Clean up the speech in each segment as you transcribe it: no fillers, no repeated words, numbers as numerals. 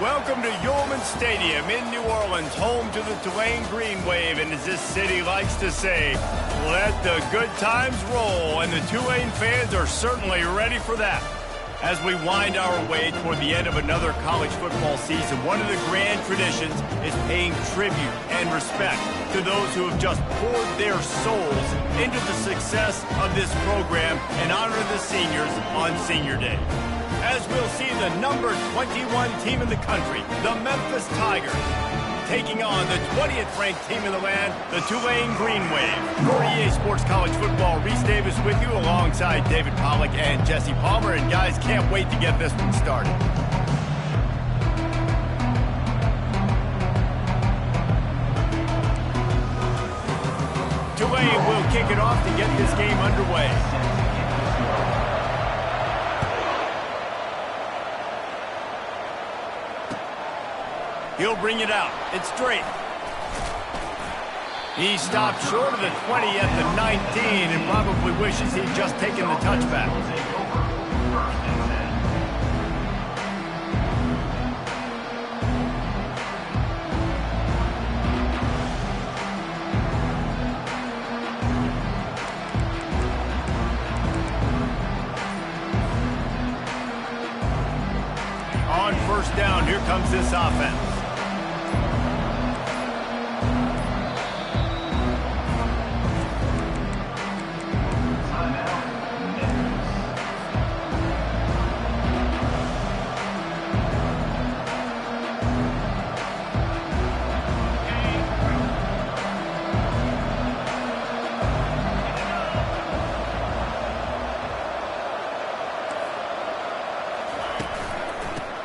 Welcome to Yulman Stadium in New Orleans, home to the Tulane Green Wave, and as this city likes to say, let the good times roll, and the Tulane fans are certainly ready for that. As we wind our way toward the end of another college football season, one of the grand traditions is paying tribute and respect to those who have just poured their souls into the success of this program and honor the seniors on Senior Day. As we'll see the number 21 team in the country, the Memphis Tigers, taking on the 20th ranked team in the land, the Tulane Green Wave. For EA Sports College Football, Reese Davis with you alongside David Pollack and Jesse Palmer. And guys, can't wait to get this one started. Tulane will kick it off to get this game underway. He'll bring it out. It's straight. He stopped short of the 20 at the 19 and probably wishes he'd just taken the touchback. On first down, here comes this offense.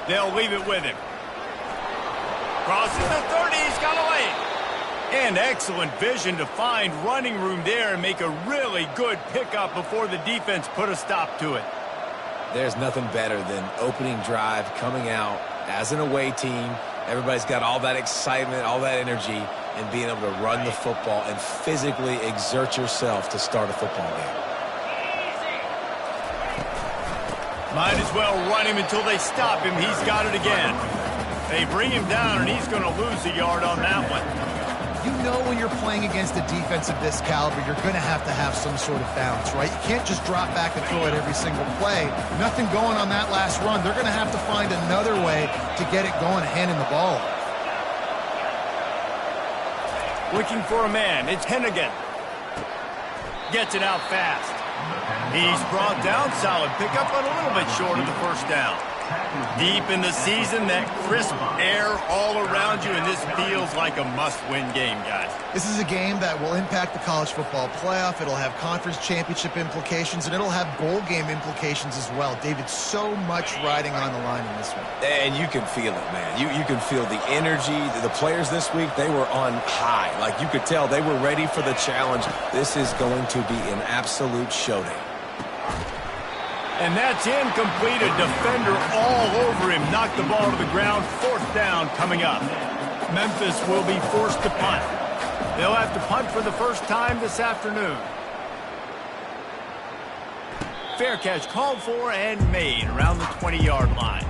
They'll leave it with him. Crosses the 30, he's got a lane. And excellent vision to find running room there and make a really good pickup before the defense put a stop to it. There's nothing better than opening drive, coming out as an away team. Everybody's got all that excitement, all that energy, and being able to run the football and physically exert yourself to start a football game. Might as well run him until they stop him. He's got it again. They bring him down, and he's going to lose a yard on that one. You know when you're playing against a defense of this caliber, you're going to have some sort of balance, right? You can't just drop back and throw it every single play. Nothing going on that last run. They're going to have to find another way to get it going, handing the ball. Looking for a man. It's Hennigan. Gets it out fast. He's brought down, solid pickup, but a little bit short of the first down. Deep in the season, that crisp air all around you, and this feels like a must-win game, guys. This is a game that will impact the college football playoff. It'll have conference championship implications, and it'll have bowl game implications as well. David, so much riding on the line in this one. And you can feel it, man. You can feel the energy. The players this week, they were on high. Like, you could tell they were ready for the challenge. This is going to be an absolute showdown. And that's incomplete. A defender all over him. Knocked the ball to the ground. Fourth down coming up. Memphis will be forced to punt. They'll have to punt for the first time this afternoon. Fair catch called for and made around the 20-yard line.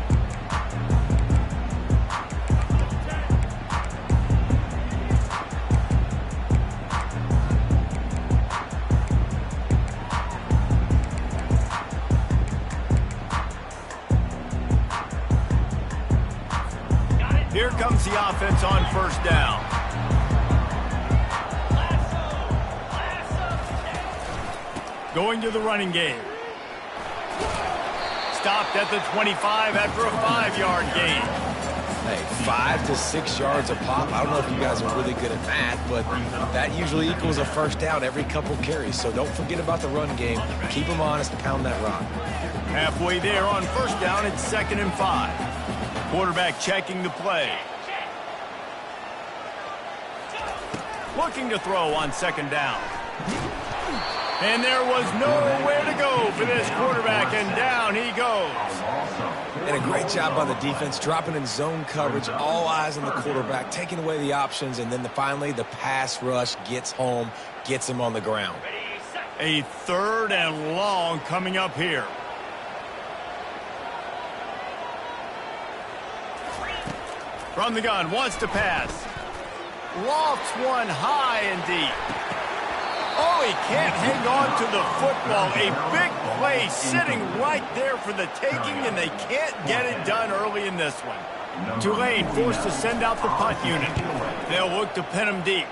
Here comes the offense on first down. Going to the running game. Stopped at the 25 after a 5-yard gain. Hey, 5 to 6 yards a pop. I don't know if you guys are really good at math, but that usually equals a first down every couple carries. So don't forget about the run game. Keep them honest, pound that rock. Halfway there on first down, it's 2nd and 5. Quarterback checking the play. Looking to throw on 2nd down. And there was nowhere to go for this quarterback, and down he goes. And a great job by the defense, dropping in zone coverage, all eyes on the quarterback, taking away the options, and then finally the pass rush gets home, gets him on the ground. A 3rd and long coming up here. From the gun, wants to pass. Lofts one high and deep. Oh, he can't hang on to the football. A big play sitting right there for the taking, and they can't get it done early in this one. Tulane forced to send out the punt unit. They'll look to pin him deep.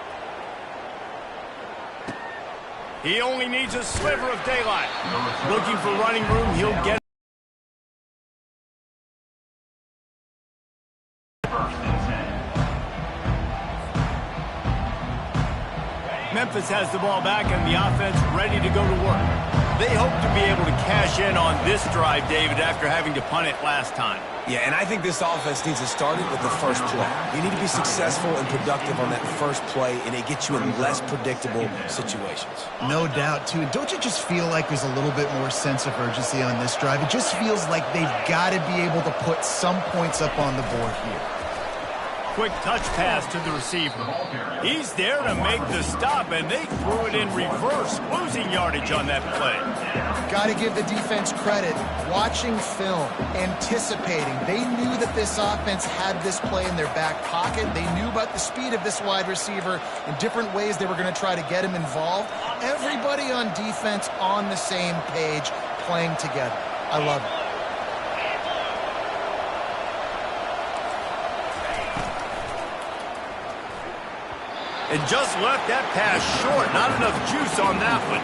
He only needs a sliver of daylight. Looking for running room, he'll get it. Memphis has the ball back and the offense ready to go to work. They hope to be able to cash in on this drive, David, after having to punt it last time. Yeah, and I think this offense needs to start it with the first play. You need to be successful and productive on that first play, and it gets you in less predictable situations. No doubt, too. Don't you just feel like there's a little bit more sense of urgency on this drive? It just feels like they've got to be able to put some points up on the board here. Quick touch pass to the receiver. He's there to make the stop, and they threw it in reverse, losing yardage on that play. Got to give the defense credit. Watching film, anticipating. They knew that this offense had this play in their back pocket. They knew about the speed of this wide receiver in different ways they were going to try to get him involved. Everybody on defense on the same page, playing together. I love it. And just left that pass short. Not enough juice on that one.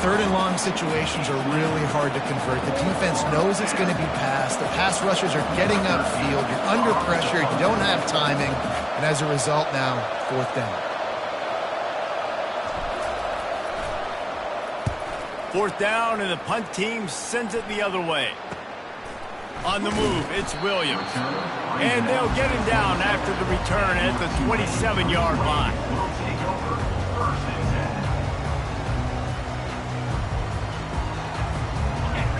Third and long situations are really hard to convert. The defense knows it's going to be passed. The pass rushers are getting upfield. You're under pressure. You don't have timing. And as a result now, fourth down. Fourth down, and the punt team sends it the other way. On the move, it's Williams. And they'll get him down after the return at the 27-yard line.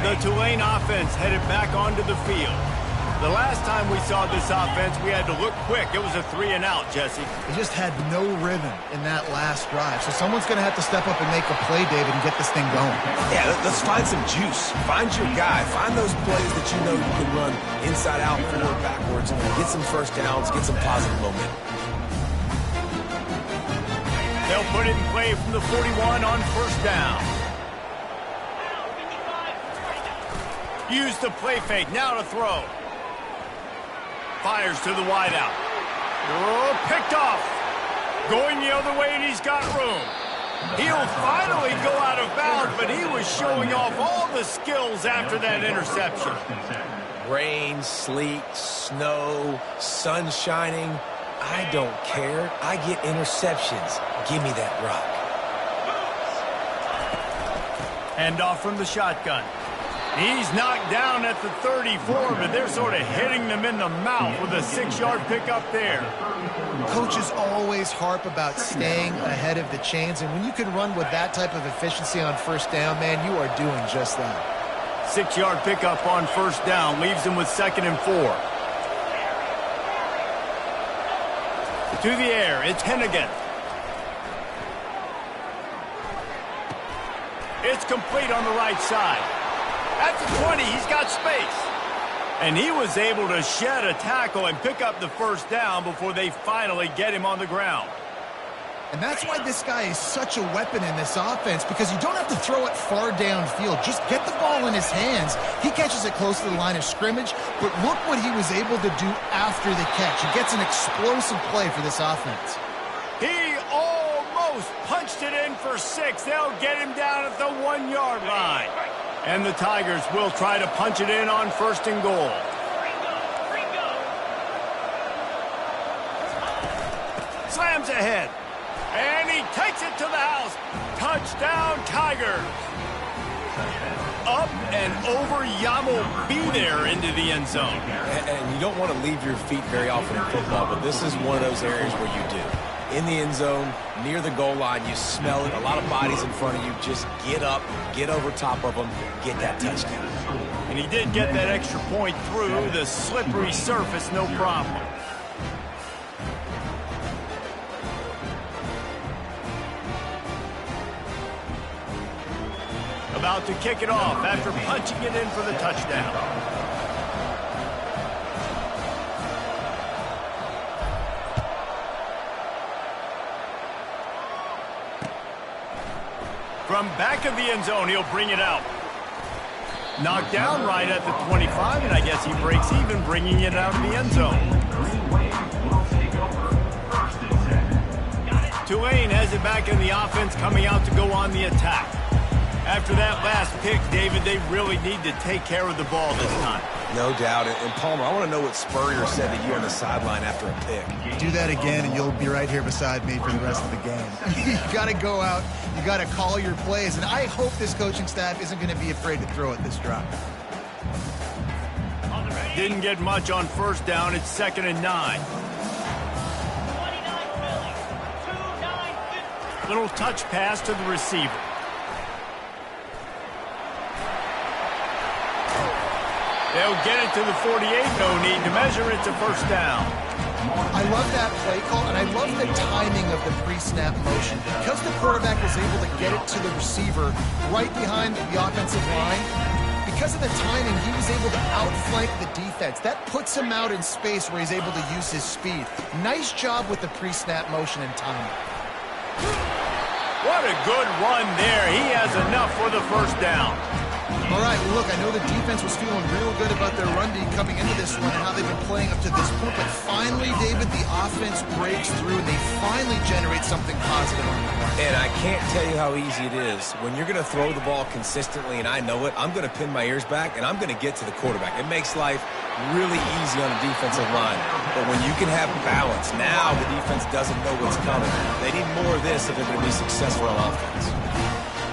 The Tulane offense headed back onto the field. The last time we saw this offense, we had to look quick. It was a 3-and-out, Jesse. They just had no rhythm in that last drive. So someone's going to have to step up and make a play, David, and get this thing going. Yeah, let's find some juice. Find your guy. Find those plays that you know you can run inside out, forward, backwards. Get some first downs. Get some positive momentum. They'll put it in play from the 41 on first down. Use the play fake. Now to throw. Fires to the wideout. Oh, picked off. Going the other way, and he's got room. He'll finally go out of bounds, but he was showing off all the skills after that interception. Rain, sleet, snow, sun shining. I don't care. I get interceptions. Give me that rock. Handoff from the shotgun. He's knocked down at the 34, but they're sort of hitting them in the mouth with a 6-yard pickup there. Coaches always harp about staying ahead of the chains, and when you can run with that type of efficiency on first down, man, you are doing just that. 6-yard pickup on first down leaves them with 2nd and 4. To the air, it's Hennigan. It's complete on the right side. At the 20, he's got space. And he was able to shed a tackle and pick up the first down before they finally get him on the ground. And that's why this guy is such a weapon in this offense, because you don't have to throw it far downfield. Just get the ball in his hands. He catches it close to the line of scrimmage, but look what he was able to do after the catch. He gets an explosive play for this offense. He almost punched it in for 6. They'll get him down at the 1-yard line. And the Tigers will try to punch it in on 1st and goal. Slams ahead. And he takes it to the house. Touchdown, Tigers. Up and over. Yamo be there into the end zone. And you don't want to leave your feet very often in football, but this is one of those areas where you do. In the end zone, near the goal line, you smell it. A lot of bodies in front of you. Just get up, get over top of them, get that touchdown. And he did get that extra point through the slippery surface, no problem. About to kick it off after punching it in for the touchdown. from back of the end zone. He'll bring it out. Knocked down right at the 25, and I guess he breaks even, bringing it out of the end zone. Tulane has it back in the offense, coming out to go on the attack. After that last pick, David, they really need to take care of the ball this time. No doubt. And Palmer, I want to know what Spurrier said to you on the sideline after a pick. Do that again, and you'll be right here beside me for the rest of the game. You got to go out. You got to call your plays, and I hope this coaching staff isn't going to be afraid to throw it this drive. Didn't get much on first down. It's 2nd and 9. Little touch pass to the receiver. They'll get it to the 48. No need to measure. It's a first down. I love that play call, and I love the timing of the pre-snap motion. Because the quarterback was able to get it to the receiver right behind the offensive line, because of the timing, he was able to outflank the defense. That puts him out in space where he's able to use his speed. Nice job with the pre-snap motion and timing. What a good run there. He has enough for the first down. All right, well, look, I know the defense was feeling real good about their run D coming into this one and how they've been playing up to this point, but finally, David, the offense breaks through and they finally generate something positive on the play. And I can't tell you how easy it is. When you're going to throw the ball consistently, and I know it, I'm going to pin my ears back, and I'm going to get to the quarterback. It makes life really easy on the defensive line. But when you can have balance, now the defense doesn't know what's coming. They need more of this if they're going to be successful on offense.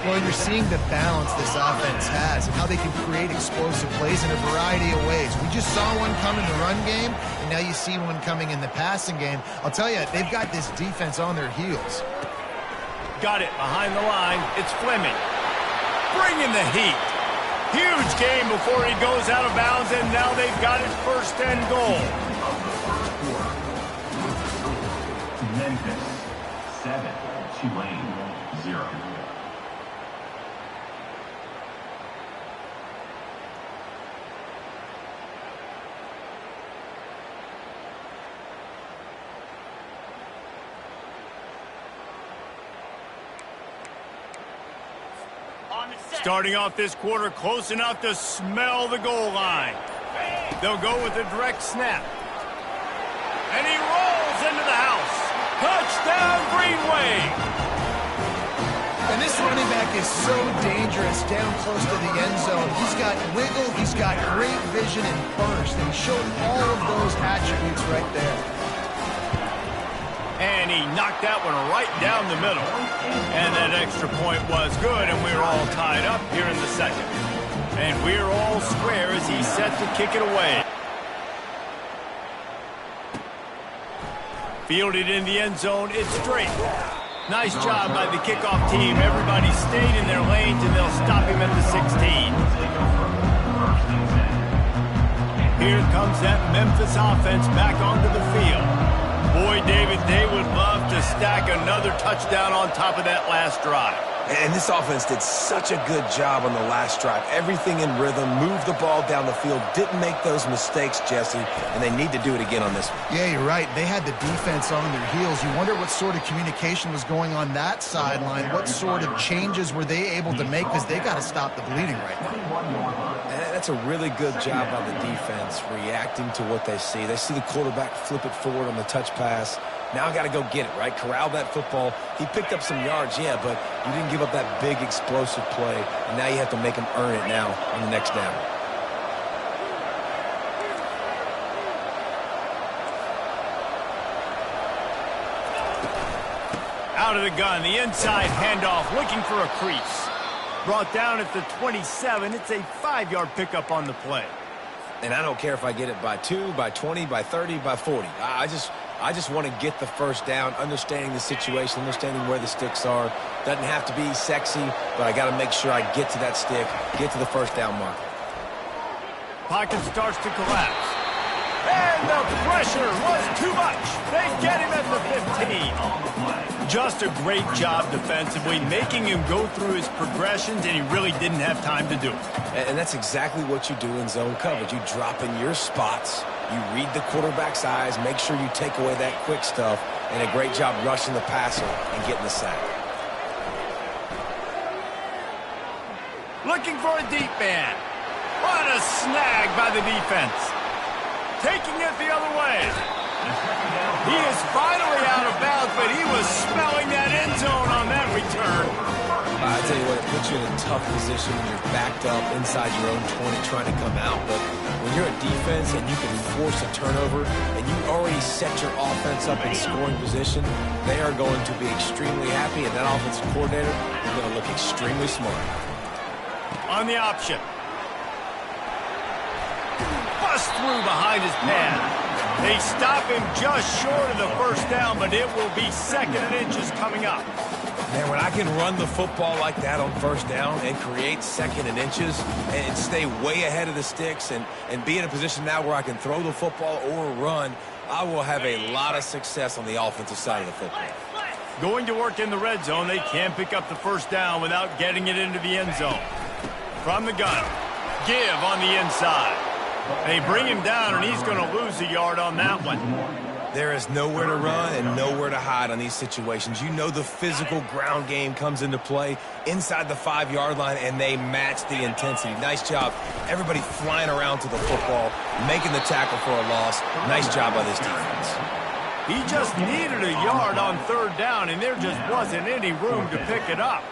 Well, you're seeing the balance this offense has and how they can create explosive plays in a variety of ways. We just saw one come in the run game, and now you see one coming in the passing game. I'll tell you, they've got this defense on their heels. Got it behind the line. It's Fleming. Bringing the heat. Huge game before he goes out of bounds, and now they've got it 1st and goal. Memphis 7, Tulane 0. Starting off this quarter close enough to smell the goal line. They'll go with a direct snap. And he rolls into the house. Touchdown, Green Wave! And this running back is so dangerous down close to the end zone. He's got wiggle, he's got great vision and burst, and he showed all of those attributes right there. And he knocked that one right down the middle. And that extra point was good, and we're all tied up here in the second. And we're all square as he's set to kick it away. Fielded in the end zone, it's straight. Nice job by the kickoff team. Everybody stayed in their lanes, and they'll stop him at the 16. Here comes that Memphis offense back onto the field. Boy, David, they would love to stack another touchdown on top of that last drive. And this offense did such a good job on the last drive. Everything in rhythm, moved the ball down the field, didn't make those mistakes, Jesse, and they need to do it again on this one. Yeah, you're right. They had the defense on their heels. You wonder what sort of communication was going on that sideline. What sort of changes were they able to make, because they got to stop the bleeding right now. And that's a really good job by the defense, reacting to what they see. They see the quarterback flip it forward on the touch pass. Now I got to go get it, right? Corral that football. He picked up some yards, yeah, but you didn't give up that big explosive play, and now you have to make him earn it now on the next down. Out of the gun, the inside handoff, looking for a crease. Brought down at the 27. It's a 5-yard pickup on the play. And I don't care if I get it by 2, by 20, by 30, by 40. I just want to get the first down, understanding the situation, understanding where the sticks are. Doesn't have to be sexy, but I got to make sure I get to that stick, get to the first down mark. Pocket starts to collapse. And the pressure was too much. They get him at the 15. Just a great job defensively, making him go through his progressions, and he really didn't have time to do it. And that's exactly what you do in zone coverage. You drop in your spots, you read the quarterback's eyes, make sure you take away that quick stuff, and a great job rushing the passer and getting the sack. looking for a deep man. What a snag by the defense. Taking it the other way. He is finally out of bounds, but he was smelling that end zone on that return. I tell you what, it puts you in a tough position when you're backed up inside your own 20 trying to come out. But when you're a defense and you can force a turnover and you already set your offense up in scoring position, they are going to be extremely happy, and that offensive coordinator is going to look extremely smart. On the option. Bust through behind his pad. They stop him just short of the first down, but it will be 2nd and inches coming up. Man, when I can run the football like that on first down and create 2nd and inches and stay way ahead of the sticks and be in a position now where I can throw the football or run, I will have a lot of success on the offensive side of the football. Going to work in the red zone, they can't pick up the first down without getting it into the end zone. From the gun, give on the inside. They bring him down, and he's going to lose a yard on that one. There is nowhere to run and nowhere to hide on these situations. You know the physical ground game comes into play inside the 5-yard line, and they match the intensity. Nice job. Everybody flying around to the football, making the tackle for a loss. Nice job by this defense. He just needed a yard on 3rd down, and there just wasn't any room to pick it up.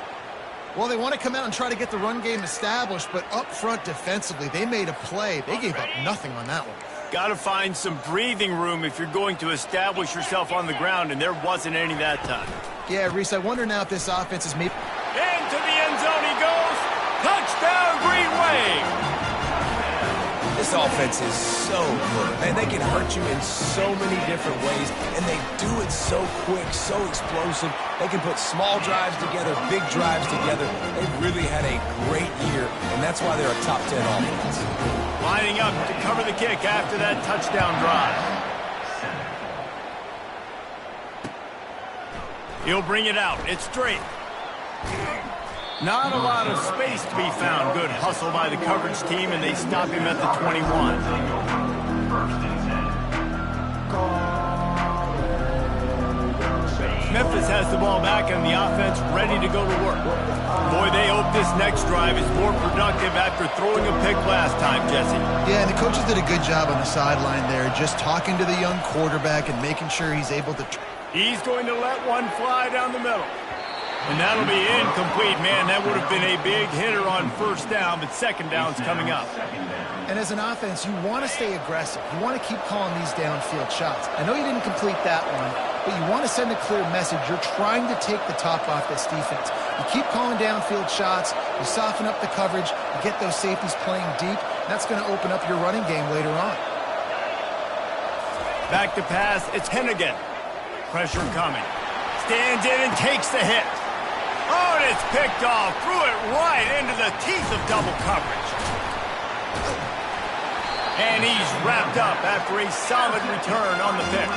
Well, they want to come out and try to get the run game established, but up front defensively, they made a play. They gave up nothing on that one. Got to find some breathing room if you're going to establish yourself on the ground, and there wasn't any that time. Yeah, Reese, I wonder now if this offense is maybe... Into the end zone he goes. Touchdown, Green Wave. This offense is so good. Man, they can hurt you in so many different ways, and they do it so quick, so explosive. They can put small drives together, big drives together. They've really had a great year, and that's why they're a top 10 offense. Lining up to cover the kick after that touchdown drive. He'll bring it out. It's straight. Not a lot of space to be found. Good hustle by the coverage team, and they stop him at the 21. Memphis has the ball back, and the offense ready to go to work. Boy, they hope this next drive is more productive after throwing a pick last time, Jesse. Yeah, and the coaches did a good job on the sideline there, just talking to the young quarterback and making sure he's able to... He's going to let one fly down the middle. And that'll be incomplete. Man, that would have been a big hitter on 1st down, but 2nd down's coming up. And as an offense, you want to stay aggressive. You want to keep calling these downfield shots. I know you didn't complete that one, but you want to send a clear message. You're trying to take the top off this defense. You keep calling downfield shots. You soften up the coverage. You get those safeties playing deep. That's going to open up your running game later on. Back to pass. It's Hennigan. Pressure coming. Stands in and takes the hit. Oh, and it's picked off. Threw it right into the teeth of double coverage. And he's wrapped up after a solid return on the pick.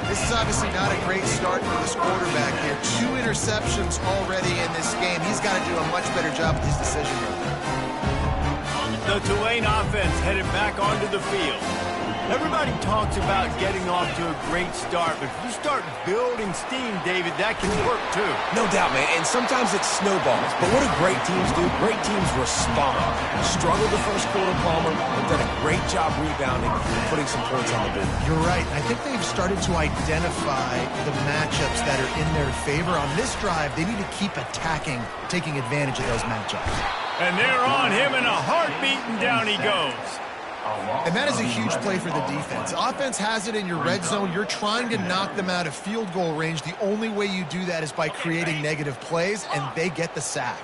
This is obviously not a great start for this quarterback here. 2 interceptions already in this game. He's got to do a much better job with his decision making. The Tulane offense headed back onto the field. Everybody talks about getting off to a great start, but if you start building steam, David, that can work too. No doubt, man, and sometimes it snowballs. But what do great teams do? Great teams respond. Struggled the first quarter, Palmer, but done a great job rebounding and putting some points on the board. You're right. I think they've started to identify the matchups that are in their favor. On this drive, they need to keep attacking, taking advantage of those matchups. And they're on him in a heartbeat, and down he goes. And that is a huge play for the defense. Offense has it in your red zone. You're trying to knock them out of field goal range. The only way you do that is by creating negative plays, and they get the sack.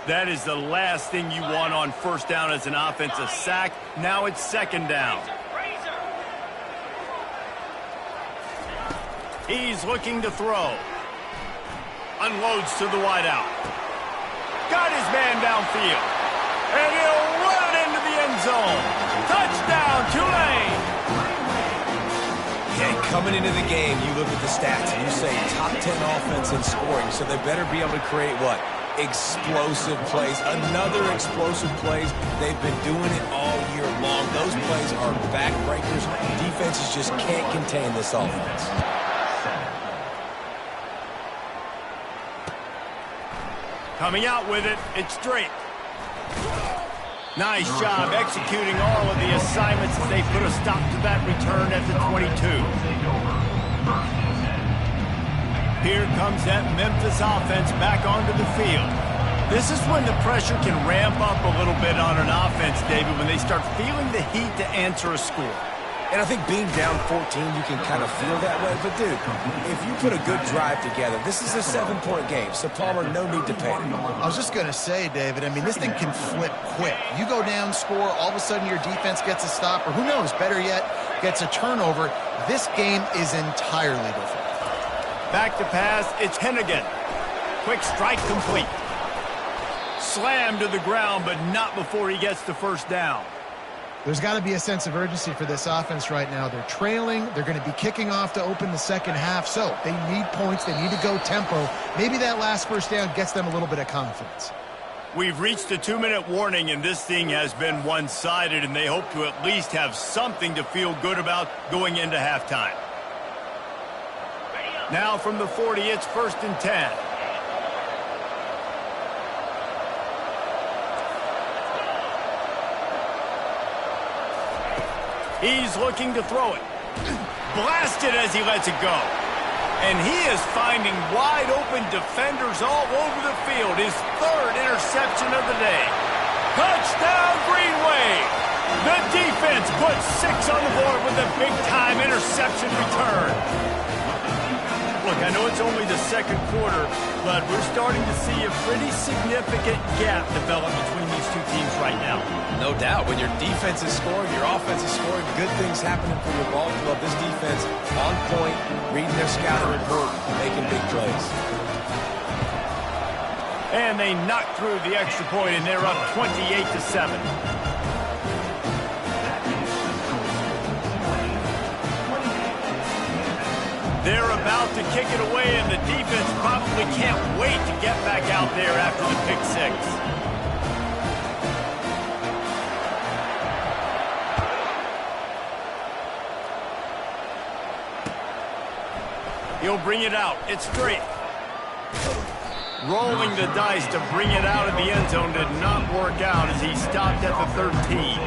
That is the last thing you want on 1st down as an offense, a sack. Now it's 2nd down. He's looking to throw. Unloads to the wideout. Got his man downfield. And he'll run it into the end zone. Touchdown, Tulane! Yeah, coming into the game, you look at the stats and you say top 10 offense in scoring, so they better be able to create what? Explosive plays. Another explosive plays. They've been doing it all year long. Those plays are backbreakers. Defenses just can't contain this offense. Coming out with it, it's straight. Nice job executing all of the assignments as they put a stop to that return at the 22. Here comes that Memphis offense back onto the field. This is when the pressure can ramp up a little bit on an offense, David, when they start feeling the heat to answer a score. And I think being down 14, you can kind of feel that way. But, dude, if you put a good drive together, this is a 7-point game. So, Palmer, no need to panic. I was just going to say, David, I mean, this thing can flip quick. You go down, score, all of a sudden your defense gets a stop, or who knows, better yet, gets a turnover. This game is entirely different. Back to pass, it's Hennigan. Quick strike complete. Slam to the ground, but not before he gets the first down. There's got to be a sense of urgency for this offense right now. They're trailing. They're going to be kicking off to open the second half. So they need points. They need to go tempo. Maybe that last first down gets them a little bit of confidence. We've reached a 2-minute warning, and this thing has been one-sided, and they hope to at least have something to feel good about going into halftime. Now from the 40, it's 1st and 10. He's looking to throw it. Blasted as he lets it go. And he is finding wide-open defenders all over the field. His 3rd interception of the day. Touchdown, Green Wave! The defense puts 6 on the board with a big-time interception return. Look, I know it's only the second quarter, but we're starting to see a pretty significant gap develop between these two teams right now. No doubt. When your defense is scoring, your offense is scoring, good things happening for your ball club. This defense on point, reading their scouting report, making big plays. And they knock through the extra point, and they're up 28-7. They're about to kick it away, and the defense probably can't wait to get back out there after the pick 6. He'll bring it out. It's straight. Rolling the dice to bring it out of the end zone did not work out as he stopped at the 13.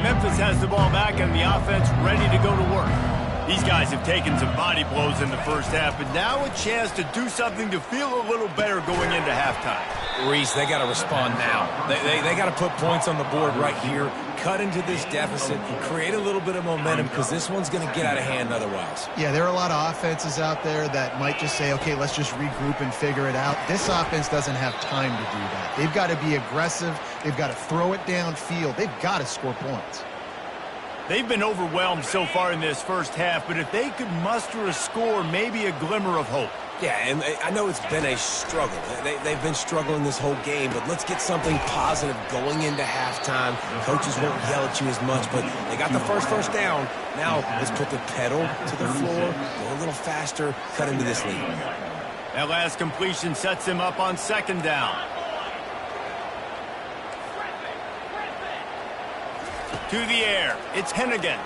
Memphis has the ball back and the offense ready to go to work. These guys have taken some body blows in the first half, but now a chance to do something to feel a little better going into halftime. Reese, they got to respond now. They got to put points on the board right here, cut into this deficit, create a little bit of momentum because this one's going to get out of hand otherwise. Yeah, there are a lot of offenses out there that might just say, okay, let's just regroup and figure it out. This offense doesn't have time to do that. They've got to be aggressive. They've got to throw it downfield. They've got to score points. They've been overwhelmed so far in this first half, but if they could muster a score, maybe a glimmer of hope. Yeah, and I know it's been a struggle. They've been struggling this whole game, but let's get something positive going into halftime. Coaches won't yell at you as much, but they got the first down. Now let's put the pedal to the floor, go a little faster, cut into this lead. That last completion sets him up on 2nd down. To the air, it's Hennigan.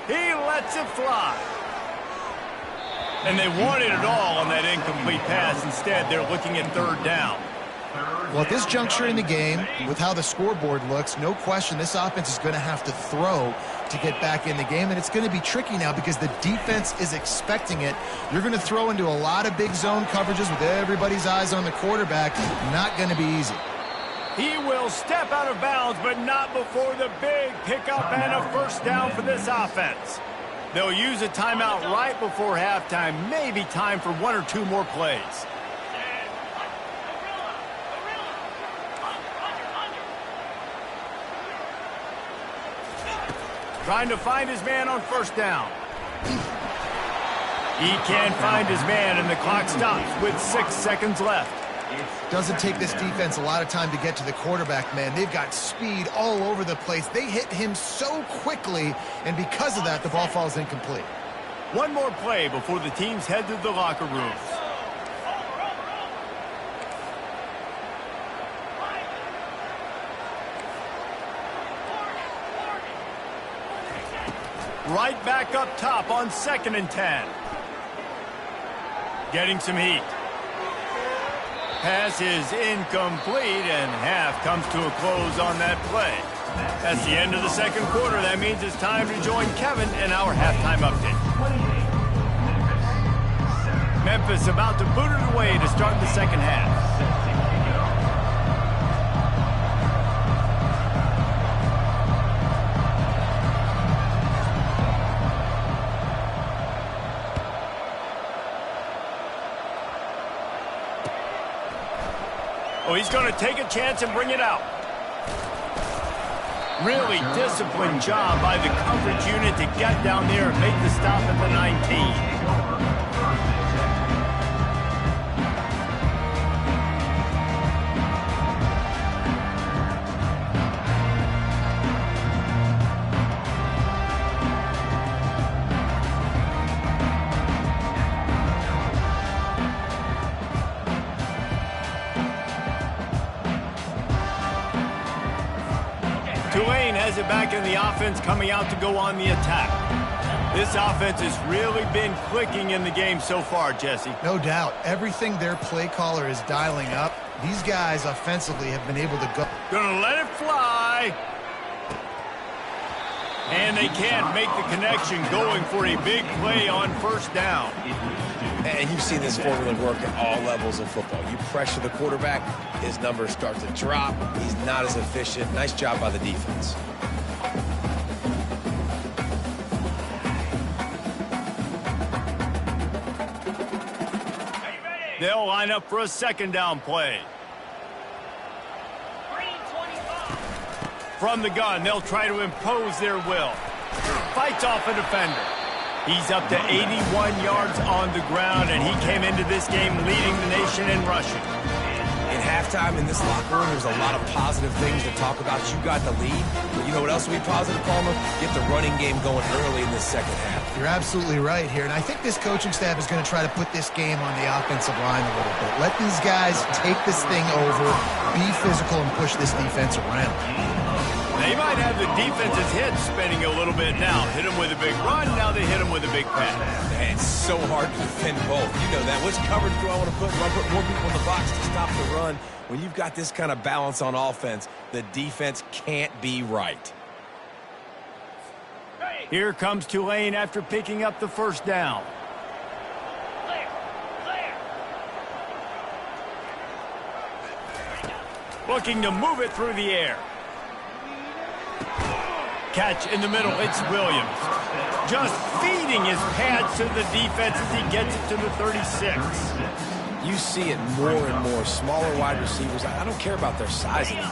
He lets it fly. And they wanted it all on that incomplete pass. Instead, they're looking at 3rd down. Well, at this juncture in the game, with how the scoreboard looks, no question this offense is going to have to throw to get back in the game, and it's going to be tricky now because the defense is expecting it. You're going to throw into a lot of big zone coverages with everybody's eyes on the quarterback. Not going to be easy. He will step out of bounds, but not before the big pickup and a 1st down for this offense. They'll use a timeout right before halftime, maybe time for 1 or 2 more plays. Trying to find his man on 1st down. He can't find his man, and the clock stops with 6 seconds left. Doesn't take this defense a lot of time to get to the quarterback, man. They've got speed all over the place. They hit him so quickly, and because of that, the ball falls incomplete. One more play before the teams head to the locker rooms. Right back up top on 2nd and 10. Getting some heat. Pass is incomplete, and half comes to a close on that play. That's the end of the second quarter. That means it's time to join Kevin in our halftime update. Memphis about to boot it away to start the second half. Oh, he's going to take a chance and bring it out. Really disciplined job by the coverage unit to get down there and make the stop at the 19. Tulane has it back in the offense, coming out to go on the attack. This offense has really been clicking in the game so far, Jesse. No doubt. Everything their play caller is dialing up, these guys offensively have been able to go. Gonna let it fly. And they can't make the connection, going for a big play on first down. And you've seen this formula work at all levels of football. You pressure the quarterback, his numbers start to drop. He's not as efficient. Nice job by the defense. They'll line up for a second down play. From the gun, they'll try to impose their will. Fights off a defender. He's up to 81 yards on the ground, and he came into this game leading the nation in rushing. In halftime, in this locker room, there's a lot of positive things to talk about. You got the lead, but you know what else will be positive, Palmer? Get the running game going early in this second half. You're absolutely right here, and I think this coaching staff is going to try to put this game on the offensive line a little bit. Let these guys take this thing over, be physical, and push this defense around. They might have the defense's head spinning a little bit now. Hit them with a big run, now they hit them with a big pass. Man, it's so hard to defend both. You know that. Which coverage do I want to put? Do I put more people in the box to stop the run? When you've got this kind of balance on offense, the defense can't be right. Here comes Tulane after picking up the first down. Looking to move it through the air. Catch in the middle, it's Williams. Just feeding his pads to the defense as he gets it to the 36. You see it more and more. Smaller wide receivers, I don't care about their size anymore.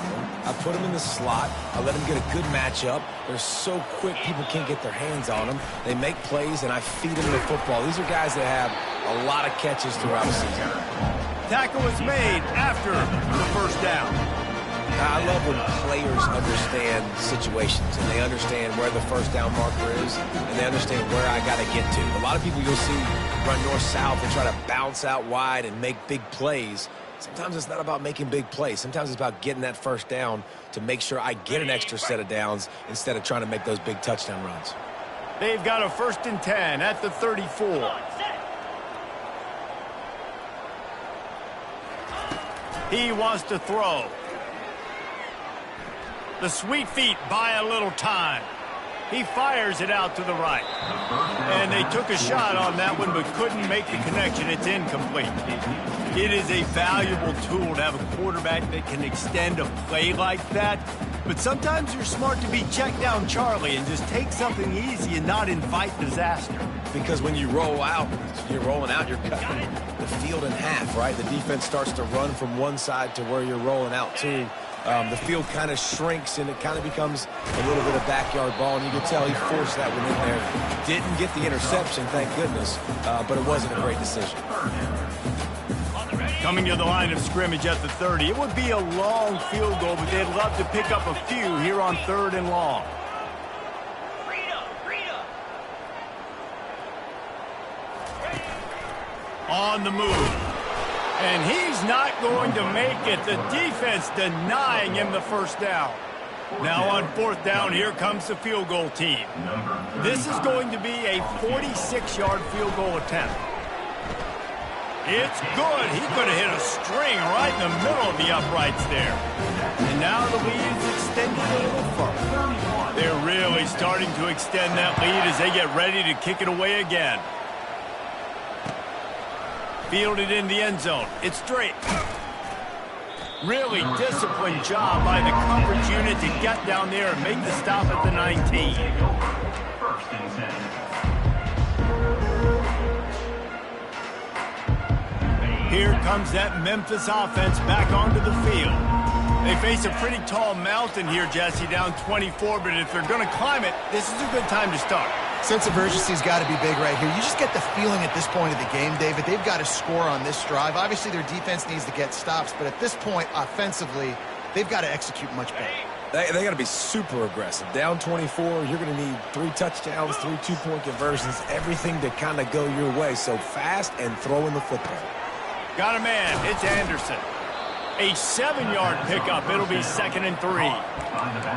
I put them in the slot. I let them get a good matchup. They're so quick, people can't get their hands on them. They make plays, and I feed them the football. These are guys that have a lot of catches throughout the season. Tackle is made after the first down. I love when players understand situations and they understand where the first down marker is and they understand where I got to get to. A lot of people you'll see run north-south and try to bounce out wide and make big plays. Sometimes it's not about making big plays. Sometimes it's about getting that first down to make sure I get an extra set of downs instead of trying to make those big touchdown runs. They've got a 1st and 10 at the 34. He wants to throw. The sweet feet buy a little time. He fires it out to the right. And they took a shot on that one but couldn't make the connection. It's incomplete. It is a valuable tool to have a quarterback that can extend a play like that. But sometimes you're smart to be check down Charlie and just take something easy and not invite disaster. Because when you roll out, you're rolling out, you're cutting the field in half, right? The defense starts to run from one side to where you're rolling out to. The field kind of shrinks and it kind of becomes a little bit of backyard ball, and you can tell he forced that one in there. Didn't get the interception, thank goodness, but it wasn't a great decision. Coming to the line of scrimmage at the 30. It would be a long field goal, but they'd love to pick up a few here on 3rd and long. On the move. And he's not going to make it. The defense denying him the first down. Now on 4th down, here comes the field goal team. This is going to be a 46-yard field goal attempt. It's good. He could have hit a string right in the middle of the uprights there. And now the lead is extended a little further. They're really starting to extend that lead as they get ready to kick it away again. Fielded in the end zone. It's straight. Really disciplined job by the coverage unit to get down there and make the stop at the 19. First and 10. Here comes that Memphis offense back onto the field. They face a pretty tall mountain here, Jesse, down 24, but if they're going to climb it, this is a good time to start. Sense of urgency's got to be big right here. You just get the feeling at this point of the game, David, they've got to score on this drive. Obviously, their defense needs to get stops, but at this point, offensively, they've got to execute much better. They got to be super aggressive. Down 24, you're going to need 3 touchdowns, 3 two-point conversions, everything to kind of go your way. So fast and throwing the football. Got a man. It's Anderson. A 7-yard pickup. It'll be 2nd and 3.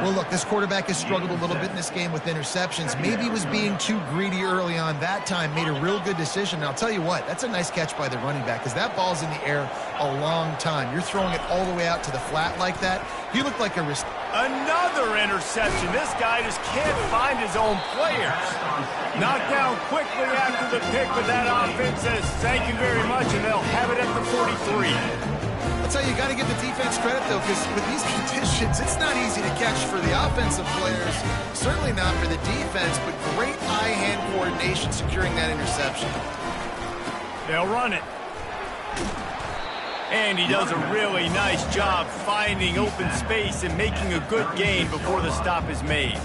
Well, look, this quarterback has struggled a little bit in this game with interceptions. Maybe he was being too greedy early on that time, made a real good decision. And I'll tell you what, that's a nice catch by the running back because that ball's in the air a long time. You're throwing it all the way out to the flat like that. He looked like a risk. Another interception. This guy just can't find his own players. Knocked down quickly after the pick, but that offense says thank you very much, and they'll have it at the 43. I'll tell you, you got to give the defense credit, though, because with these conditions, it's not easy to catch for the offensive players. Certainly not for the defense, but great eye-hand coordination securing that interception. They'll run it. And he does a really nice job finding open space and making a good gain before the stop is made.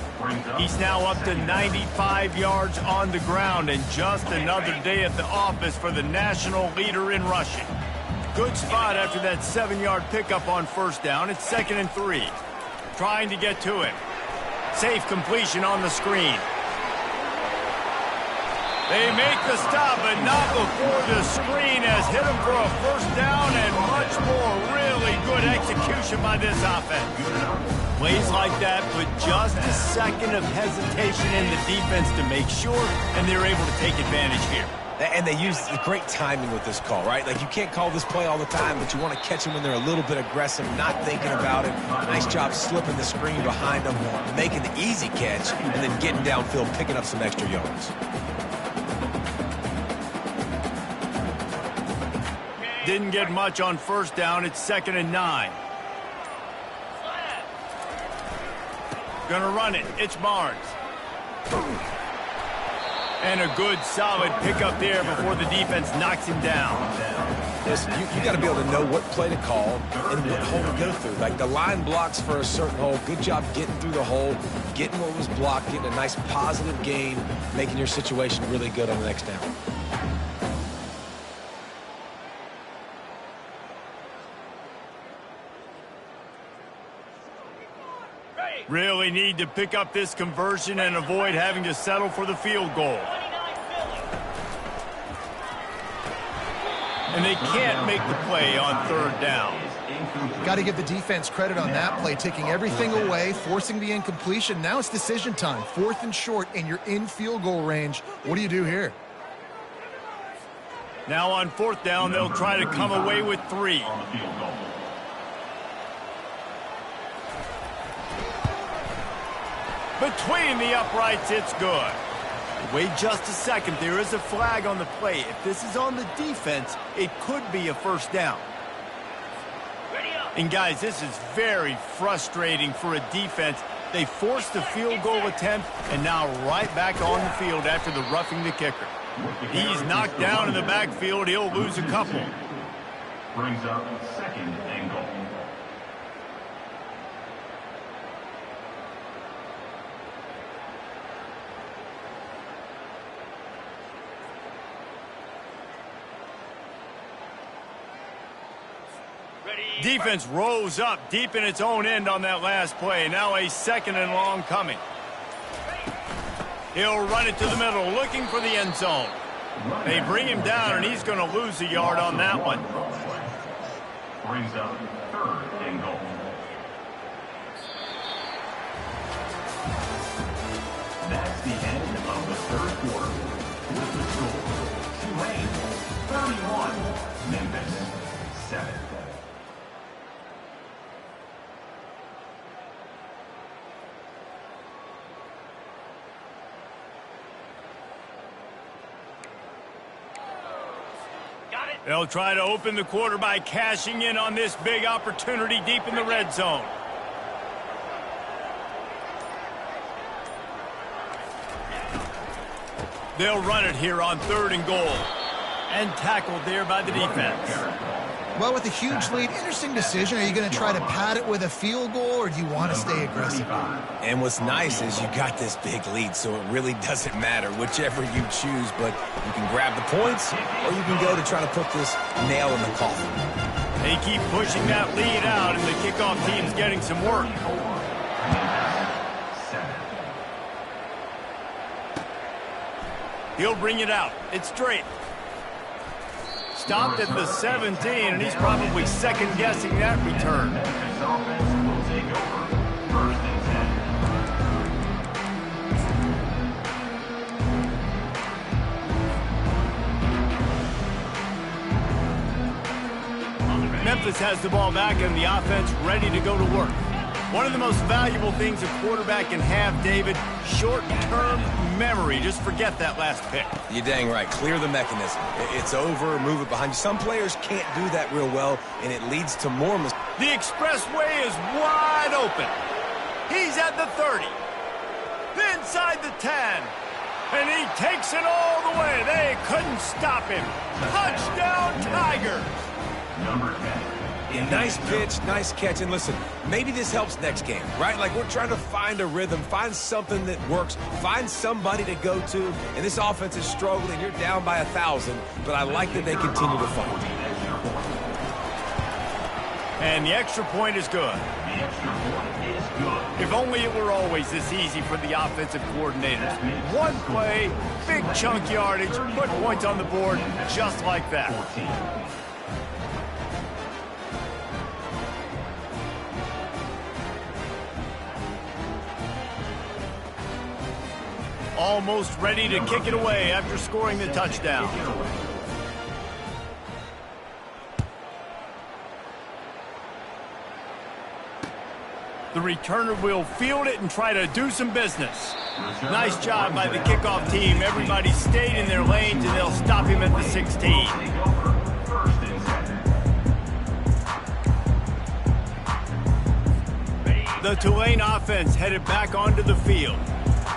He's now up to 95 yards on the ground, and just another day at the office for the national leader in rushing. Good spot after that 7-yard pickup on 1st down. It's 2nd and 3. Trying to get to him. Safe completion on the screen. They make the stop, but not before the screen has hit him for a 1st down and much more. Really good execution by this offense. Plays like that put just a second of hesitation in the defense to make sure, and they're able to take advantage here. And they use great timing with this call, right? Like, you can't call this play all the time, but you want to catch them when they're a little bit aggressive, not thinking about it. Nice job slipping the screen behind them, making the easy catch, and then getting downfield, picking up some extra yards. Didn't get much on 1st down. It's 2nd and 9. Gonna run it. It's Barnes. And a good, solid pickup there before the defense knocks him down. Listen, you got to be able to know what play to call and what hole to go through. Like, the line blocks for a certain hole. Good job getting through the hole, getting what was blocked, getting a nice positive gain, making your situation really good on the next down. Really need to pick up this conversion and avoid having to settle for the field goal. And they can't make the play on 3rd down. Got to give the defense credit on that play, taking everything away, forcing the incompletion. Now it's decision time. 4th and short, and you're in field goal range. What do you do here? Now on 4th down, they'll try to come away with 3. Between the uprights, it's good. Wait just a second. There is a flag on the play. If this is on the defense, it could be a 1st down. And, guys, this is very frustrating for a defense. They forced the field goal attempt and now right back on the field after the roughing the kicker. He's knocked down in the backfield. He'll lose a couple. Brings up 2nd and goal. Defense rose up deep in its own end on that last play. Now a 2nd and long coming. He'll run it to the middle, looking for the end zone. They bring him down, and he's going to lose a yard on that one. Brings up 3rd and goal. third quarter. With the score, Tulane 31, Memphis 7. They'll try to open the quarter by cashing in on this big opportunity deep in the red zone. They'll run it here on 3rd and goal. And tackled there by the defense. Well, with a huge lead, interesting decision. Are you going to try to pad it with a field goal, or do you want to stay aggressive? And what's nice is you got this big lead, so it really doesn't matter whichever you choose, but you can grab the points, or you can go to try to put this nail in the coffin. They keep pushing that lead out, and the kickoff team's getting some work. He'll bring it out. It's straight. Stopped at the 17, and he's probably second-guessing that return. Memphis has the ball back, and the offense ready to go to work. One of the most valuable things a quarterback can have, David, short-term memory. Just forget that last pick. You're dang right. Clear the mechanism. It's over, move it behind you. Some players can't do that real well, and it leads to more mistakes. The expressway is wide open. He's at the 30. Inside the 10. And he takes it all the way. They couldn't stop him. Touchdown, Tigers. Number 10. Nice pitch, nice catch, and listen, maybe this helps next game, right? Like we're trying to find a rhythm, find something that works, find somebody to go to, and this offense is struggling. You're down by 1,000, but I like that they continue to fight. And the extra point is good. The extra point is good. If only it were always this easy for the offensive coordinators. One play, big chunk yardage, put points on the board just like that. 14. Almost ready to kick it away after scoring the touchdown. The returner will field it and try to do some business. Nice job by the kickoff team. Everybody stayed in their lanes, and they'll stop him at the 16. The Tulane offense headed back onto the field.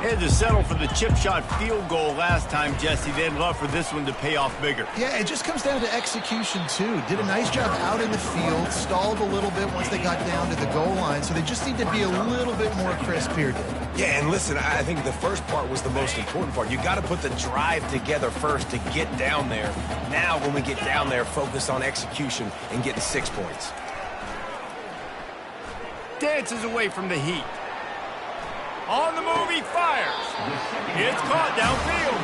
They had to settle for the chip shot field goal last time, Jesse. They'd love for this one to pay off bigger. Yeah, it just comes down to execution, too. Did a nice job out in the field, stalled a little bit once they got down to the goal line, so they just need to be a little bit more crisp here. Yeah, and listen, I think the first part was the most important part. You got to put the drive together first to get down there. Now, when we get down there, focus on execution and getting 6 points. Dances away from the heat. On the move, he fires. It's caught downfield.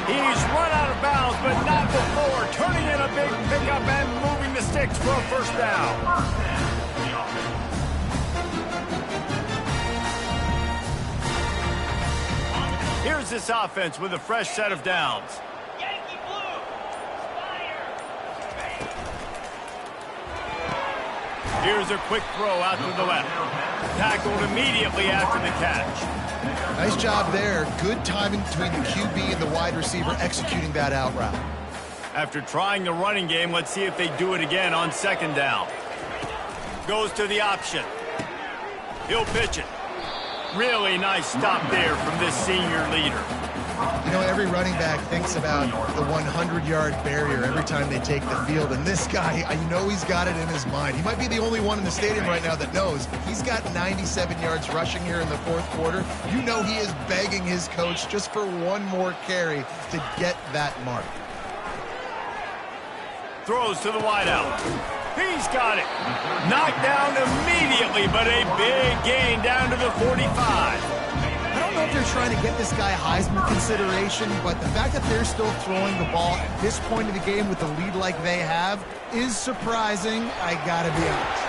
He's run out of bounds, but not before turning in a big pickup and moving the sticks for a first down. Here's this offense with a fresh set of downs. Here's a quick throw out to the left. Tackled immediately after the catch. Nice job there. Good timing between the QB and the wide receiver executing that out route. After trying the running game, let's see if they do it again on 2nd down. Goes to the option. He'll pitch it. Really nice stop there from this senior leader. You know, every running back thinks about the 100-yard barrier every time they take the field. And this guy, I know he's got it in his mind. He might be the only one in the stadium right now that knows. He's got 97 yards rushing here in the 4th quarter. You know he is begging his coach just for one more carry to get that mark. Throws to the wideout. He's got it. Knocked down immediately, but a big gain down to the 45. I don't know if they're trying to get this guy Heisman consideration, but the fact that they're still throwing the ball at this point of the game with the lead like they have is surprising, I gotta be honest.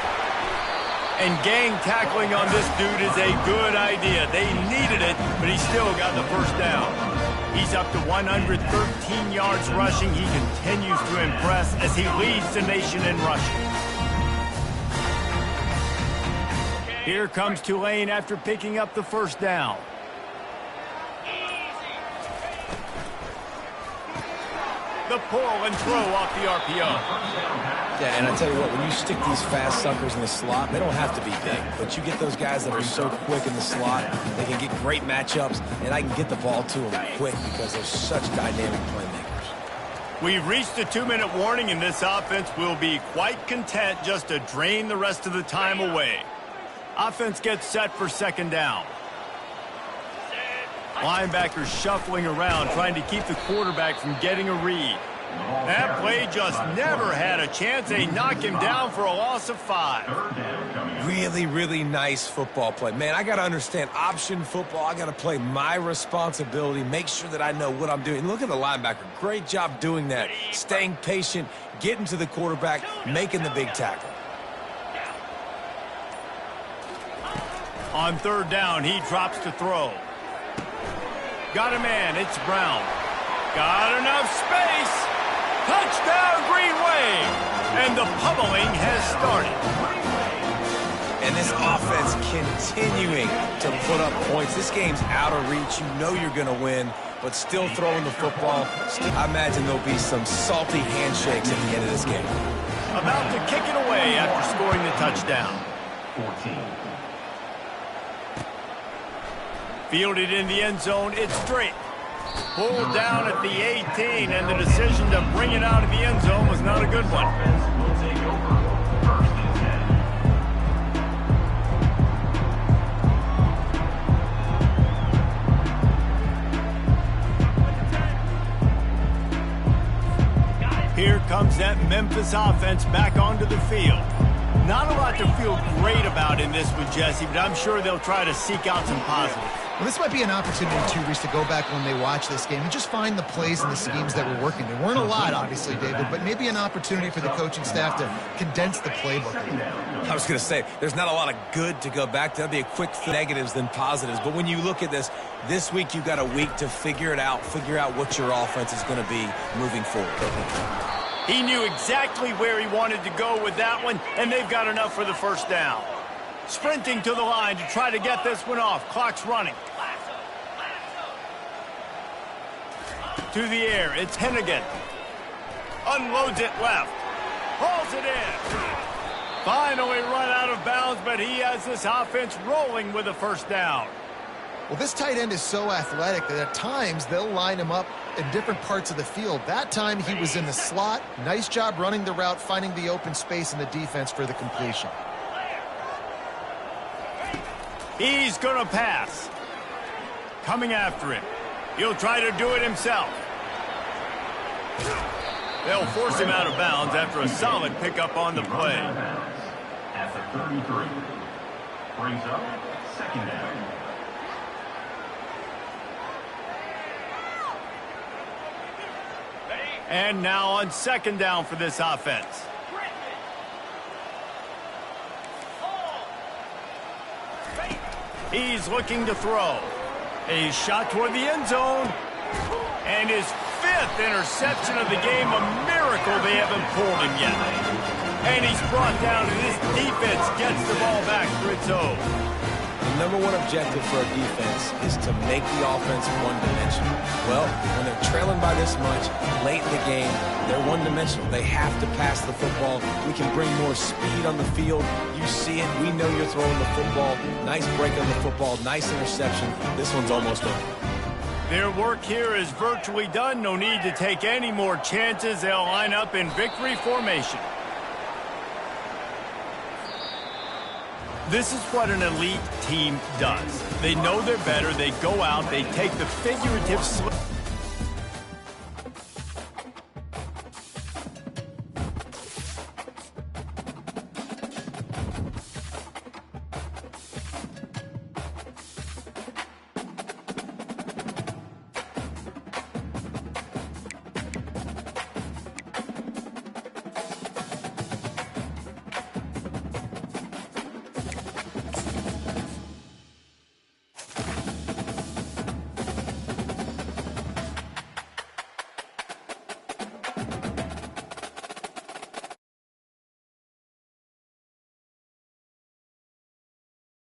And gang tackling on this dude is a good idea. They needed it, but he still got the first down. He's up to 113 yards rushing. He continues to impress as he leads the nation in rushing. Here comes Tulane after picking up the first down. The pull and throw off the RPO. Yeah, and I tell you what, when you stick these fast suckers in the slot, they don't have to be big. But you get those guys that are so quick in the slot, they can get great matchups, and I can get the ball to them quick because they're such dynamic playmakers. We've reached the 2-minute warning, and this offense will be quite content just to drain the rest of the time away. Offense gets set for second down. Linebackers shuffling around, trying to keep the quarterback from getting a read. That play just never had a chance. They knock him down for a loss of 5. Really, really nice football play. Man, I got to understand option football. I got to play my responsibility, make sure that I know what I'm doing. Look at the linebacker. Great job doing that. Staying patient, getting to the quarterback, making the big tackle. On third down, he drops to throw. Got a man, it's Brown. Got enough space. Touchdown, Green Wave. And the pummeling has started. And this offense continuing to put up points. This game's out of reach. You know you're going to win, but still throwing the football. I imagine there'll be some salty handshakes at the end of this game. About to kick it away after scoring the touchdown. 14. Fielded in the end zone, it's Drake. Pulled down at the 18, and the decision to bring it out of the end zone was not a good one. Will take over. First and 10. Here comes that Memphis offense back onto the field. Not a lot to feel great about in this one, Jesse, but I'm sure they'll try to seek out some positives. Well, this might be an opportunity, too, Reese, to go back when they watch this game and just find the plays and the schemes that were working. There weren't a lot, obviously, David, but maybe an opportunity for the coaching staff to condense the playbook. I was going to say, there's not a lot of good to go back to. That'd be a quick negatives than positives. But when you look at this week you've got a week to figure it out, figure out what your offense is going to be moving forward. He knew exactly where he wanted to go with that one, and they've got enough for the first down. Sprinting to the line to try to get this one off. Clock's running. To the air, it's Hennigan. Unloads it left. Hauls it in. Finally run out of bounds, but he has this offense rolling with a first down. Well, this tight end is so athletic that at times they'll line him up in different parts of the field. That time he was in the slot. Nice job running the route, finding the open space in the defense for the completion. He's going to pass. Coming after him. He'll try to do it himself. They'll force him out of bounds after a solid pickup on the play. At the 33. Brings up second down. And now on second down for this offense. He's looking to throw. A shot toward the end zone. And his 5th interception of the game. A miracle they haven't pulled him yet. And he's brought down, and this defense gets the ball back for its own. The number one objective for a defense is to make the offense one-dimensional. Well, when they're trailing by this much, late in the game, they're one-dimensional. They have to pass the football. We can bring more speed on the field. You see it. We know you're throwing the football. Nice break on the football. Nice interception. This one's almost over. Their work here is virtually done. No need to take any more chances. They'll line up in victory formation. This is what an elite team does. They know they're better. They go out. They take the figurative slip.